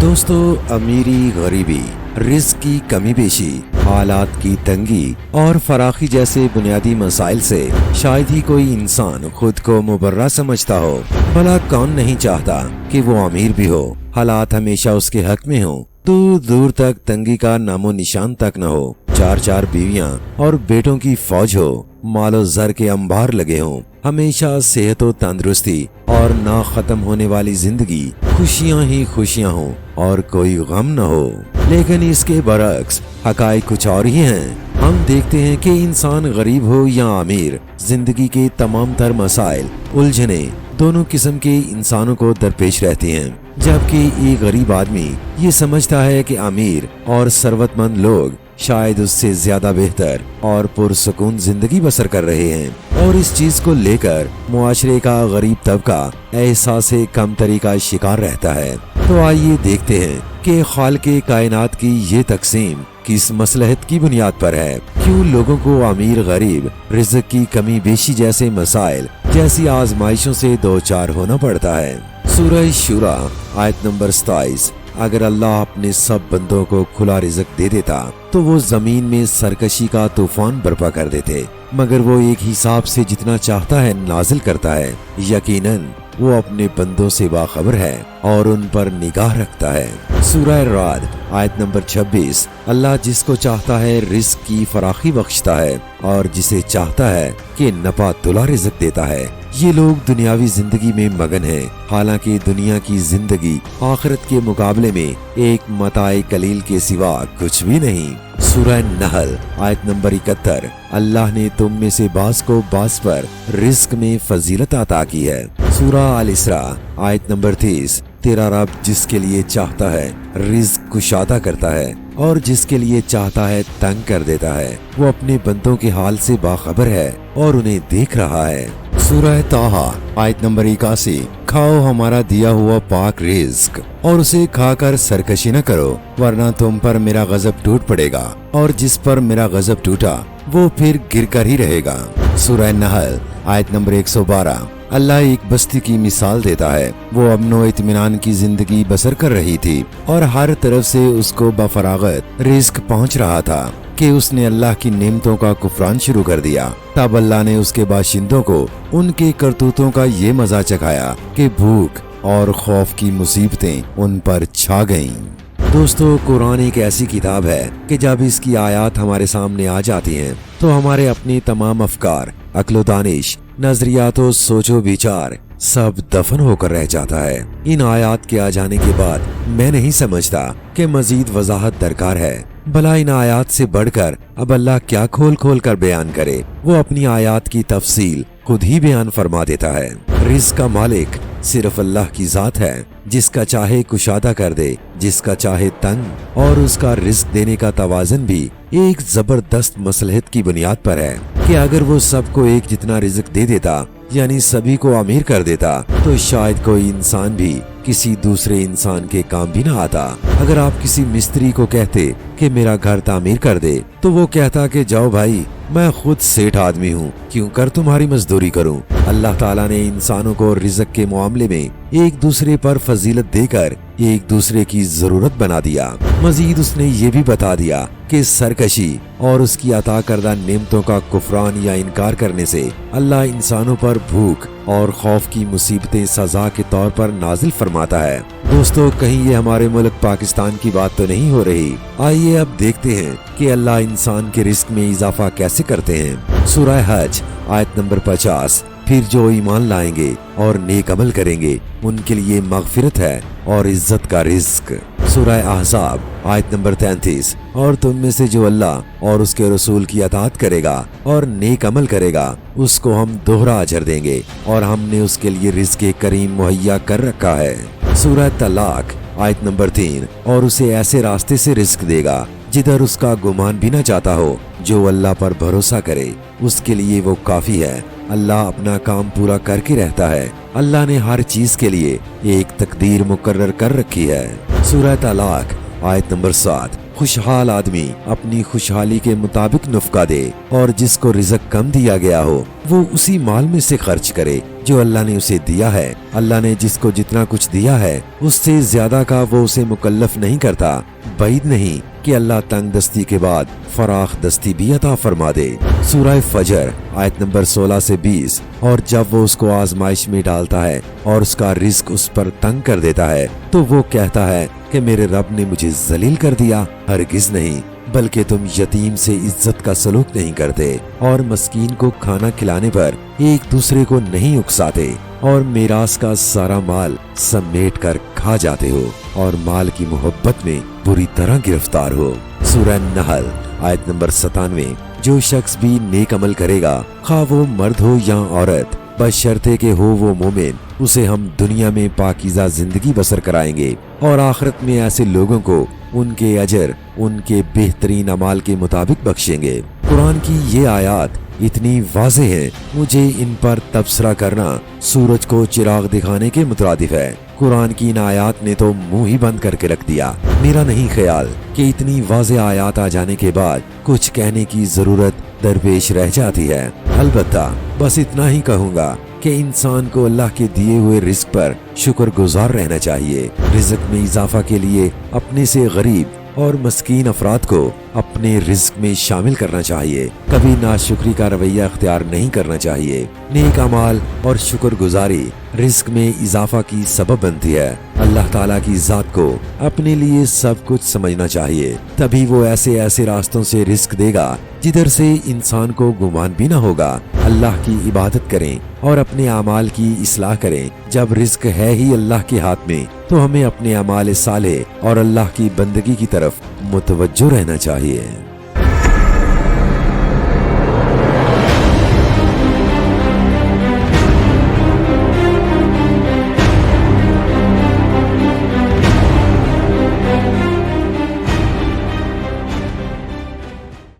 दोस्तों, अमीरी गरीबी, रिस्क की कमी बेशी, हालात की तंगी और फराखी जैसे बुनियादी मसाइल से शायद ही कोई इंसान खुद को मुबर्रा समझता हो। भला कौन नहीं चाहता कि वो अमीर भी हो, हालात हमेशा उसके हक में हो, दूर दूर तक तंगी का नामो निशान तक न हो, चार चार बीवियां और बेटों की फौज हो, मालो जर के अंबार लगे हों, हमेशा सेहत और तंदुरुस्ती और ना खत्म होने वाली जिंदगी, खुशियां ही खुशियां हो और कोई गम न हो। लेकिन इसके बरक्स हकायक कुछ और ही हैं। हम देखते हैं कि इंसान गरीब हो या अमीर, जिंदगी के तमाम तर मसाइल, उलझने दोनों किस्म के इंसानों को दरपेश रहती हैं। जबकि एक गरीब आदमी ये समझता है कि अमीर और सरवतमंद लोग शायद उससे ज्यादा बेहतर और पुरसुकून जिंदगी बसर कर रहे हैं, और इस चीज को लेकर मुआशरे का गरीब तबका एहसास कमतरी का शिकार रहता है। तो आइए देखते हैं कि खालिक़े कायनात की ये तकसीम किस मसलहत की बुनियाद पर है। क्यों लोगों को अमीर गरीब, रिज़्क़ की कमी बेशी जैसे मसाइल जैसी आजमाइशों से दो चार होना पड़ता है। सूरह शूरा आयत नंबर 27। अगर अल्लाह अपने सब बंदों को खुला रिज़्क़ दे देता तो वो जमीन में सरकशी का तूफान बर्पा कर देते, मगर वो एक हिसाब से जितना चाहता है नाजिल करता है। यकीनन वो अपने बंदों से बाखबर है और उन पर निगाह रखता है। सूरह राद आयत नंबर 26। अल्लाह जिसको चाहता है रिज़्क़ की फराखी बख्शता है और जिसे चाहता है कि नपा तुला रिज़्क़ देता है। ये लोग दुनियावी जिंदगी में मगन हैं, हालांकि दुनिया की जिंदगी आखिरत के मुकाबले में एक मताए कलील के सिवा कुछ भी नहीं। सूरह नहल आयत नंबर 71। अल्लाह ने तुम में से बास को बास पर रिज़्क़ में फजीलत अता की है। सूरह अल इसरा आयत नंबर 30। तेरा रब जिसके लिए चाहता है रिज़्क़ कुशादा करता है और जिसके लिए चाहता है तंग कर देता है। वो अपने बंदों के हाल से बाखबर है और उन्हें देख रहा है। सूरह ताहा आयत नंबर 81। खाओ हमारा दिया हुआ पाक रिज़्क़ और उसे खाकर सरकशी न करो, वरना तुम पर मेरा गजब टूट पड़ेगा, और जिस पर मेरा गजब टूटा वो फिर गिर कर ही रहेगा। सूरह नहल आयत नंबर 112। अल्लाह एक बस्ती की मिसाल देता है। वो अमनो इत्मीनान की जिंदगी बसर कर रही थी और हर तरफ से उसको बफरागत रिज़्क़ पहुंच रहा था कि उसने अल्लाह की नेमतों का कुफरान शुरू कर दिया। तब अल्लाह ने उसके बाशिंदों को उनके करतूतों का ये मजा चखाया कि भूख और खौफ की मुसीबतें उन पर छा गईं। दोस्तों, कुरान एक ऐसी किताब है कि जब इसकी आयत हमारे सामने आ जाती हैं तो हमारे अपने तमाम अफकार, अक्लो दानिश, नजरियात और सोचो विचार सब दफन होकर रह जाता है। इन आयात के आ जाने के बाद मैं नहीं समझता कि मजीद वजाहत दरकार है। भला इन आयात से बढ़कर अब अल्लाह क्या खोल खोल कर बयान करे। वो अपनी आयात की तफसील खुद ही बयान फरमा देता है। रिज़्क़ का मालिक सिर्फ अल्लाह की जात है, जिसका चाहे कुशादा कर दे, जिसका चाहे तंग, और उसका रिज़्क़ देने का तवाज़न भी एक जबरदस्त मसलहत की बुनियाद पर है कि अगर वो सबको एक जितना रिज़्क़ दे देता, यानी सभी को अमीर कर देता, तो शायद कोई इंसान भी किसी दूसरे इंसान के काम भी ना आता। अगर आप किसी मिस्त्री को कहते कि मेरा घर तामीर कर दे, तो वो कहता कि जाओ भाई, मैं खुद सेठ आदमी हूँ, क्यों कर तुम्हारी मजदूरी करूँ। अल्लाह ताला ने इंसानों को रिज़्क़ के मामले में एक दूसरे पर फजीलत देकर एक दूसरे की जरूरत बना दिया। मजीद उसने ये भी बता दिया कि सरकशी और उसकी अता करदा नेमतों का कुफरान या इनकार करने से अल्लाह इंसानों पर भूख और खौफ की मुसीबतें सजा के तौर पर नाजिल फरमाता है। दोस्तों, कहीं ये हमारे मुल्क पाकिस्तान की बात तो नहीं हो रही। आइए अब देखते हैं कि अल्लाह इंसान के रिज़्क़ में इजाफा कैसे करते हैं। सूरह हज आयत नंबर 50। फिर जो ईमान लाएंगे और नेक अमल करेंगे उनके लिए मगफिरत है और इज्जत का रिज़्क़। सूरह अहज़ाब आयत नंबर 33। और तुम में से जो अल्लाह और उसके रसूल की अताअत करेगा और नेक अमल करेगा उसको हम दोहरा अजर देंगे और हमने उसके लिए रिज़्क़ करीम मुहैया कर रखा है। सूरह तलाक आयत नंबर 3। और उसे ऐसे रास्ते से रिज़्क़ देगा जिधर उसका गुमान भी न जाता हो। जो अल्लाह पर भरोसा करे उसके लिए वो काफी है। अल्लाह अपना काम पूरा करके रहता है। अल्लाह ने हर चीज के लिए एक तकदीर मुकर्रर कर रखी है। सूरह तलाक आयत नंबर 7। खुशहाल आदमी अपनी खुशहाली के मुताबिक नुफका दे और जिसको रिज़्क कम दिया गया हो वो उसी माल में से खर्च करे जो अल्लाह ने उसे दिया है। अल्लाह ने जिसको जितना कुछ दिया है उससे ज्यादा का वो उसे मुकल्लफ नहीं करता। बैद नहीं कि अल्लाह तंग दस्ती के बाद फराख दस्ती भी अता फरमा दे। सूरह फजर आयत नंबर 16 से 20। और जब वो उसको आजमाइश में डालता है और उसका रिस्क उस पर तंग कर देता है तो वो कहता है कि मेरे रब ने मुझे जलील कर दिया। हरगिज नहीं, बल्कि तुम यतीम से इज्जत का सलूक नहीं करते और मस्कीन को खाना खिलाने पर एक दूसरे को नहीं उकसाते और मेरास का सारा माल समेट कर खा जाते हो और माल की मोहब्बत में बुरी तरह गिरफ्तार हो। सूरह नहल आयत नंबर 97। जो शख्स भी नेक अमल करेगा खा वो मर्द हो या औरत बशर्ते के हो वो मोमिन, उसे हम दुनिया में पाकीज़ा जिंदगी बसर कराएंगे और आखिरत में ऐसे लोगों को उनके अजर उनके बेहतरीन अमाल के मुताबिक बख्शेंगे। कुरान की ये आयत इतनी वाज़ेह है, मुझे इन पर तबसरा करना सूरज को चिराग दिखाने के मुतरादिफ है। कुरान की इन आयत ने तो मुंह ही बंद करके रख दिया। मेरा नहीं ख्याल कि इतनी वाज़ेह आयत आ जाने के बाद कुछ कहने की जरूरत दरपेश रह जाती है। अलबत्ता बस इतना ही कहूँगा कि इंसान को अल्लाह के दिए हुए रिस्क पर शुक्रगुजार रहना चाहिए। रिज़्क में इजाफा के लिए अपने से गरीब और मस्कीन अफराद को अपने रिज़्क में शामिल करना चाहिए। कभी नाशुक्री का रवैया अख्तियार नहीं करना चाहिए। नेक अमाल और शुक्रगुजारी रिज़्क में इजाफा की सबब बनती है। अल्लाह ताला की जात को अपने लिए सब कुछ समझना चाहिए, तभी वो ऐसे ऐसे रास्तों से रिस्क देगा जिधर से इंसान को गुमान भी न होगा। अल्लाह की इबादत करें और अपने अमाल की इस्लाह करें। जब रिस्क है ही अल्लाह के हाथ में तो हमें अपने अमाल साले और अल्लाह की बंदगी की तरफ मुतवज्जो रहना चाहिए।